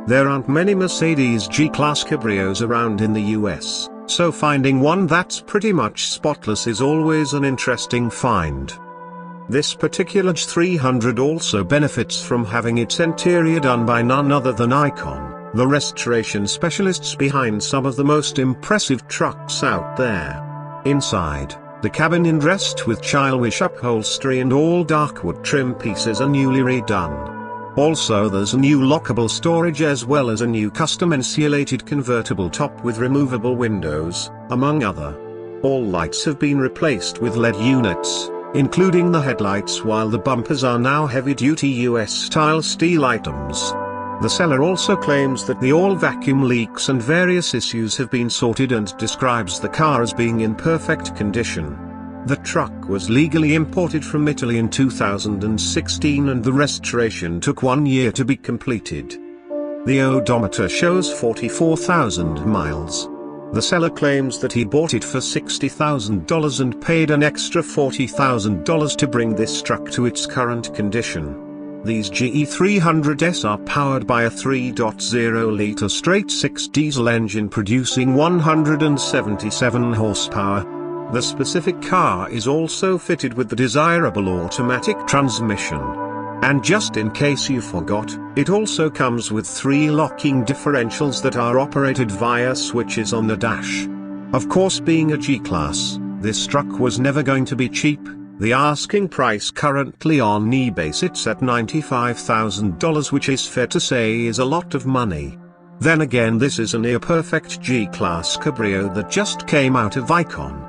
There aren't many Mercedes G-Class Cabrios around in the US, so finding one that's pretty much spotless is always an interesting find. This particular G300 also benefits from having its interior done by none other than Icon, the restoration specialists behind some of the most impressive trucks out there. Inside, the cabin is dressed with childish upholstery and all dark wood trim pieces are newly redone. Also there's a new lockable storage as well as a new custom insulated convertible top with removable windows, among other. All lights have been replaced with LED units, including the headlights, while the bumpers are now heavy-duty US-style steel items. The seller also claims that the all vacuum leaks and various issues have been sorted and describes the car as being in perfect condition. The truck was legally imported from Italy in 2016 and the restoration took 1 year to be completed. The odometer shows 44,000 miles. The seller claims that he bought it for $60,000 and paid an extra $40,000 to bring this truck to its current condition. These GE300s are powered by a 3.0-liter straight-six diesel engine producing 177 horsepower. The specific car is also fitted with the desirable automatic transmission. And just in case you forgot, it also comes with 3 locking differentials that are operated via switches on the dash. Of course, being a G-Class, this truck was never going to be cheap. The asking price currently on eBay sits at $95,000, which is fair to say is a lot of money. Then again, this is a near-perfect G-Class Cabrio that just came out of Icon.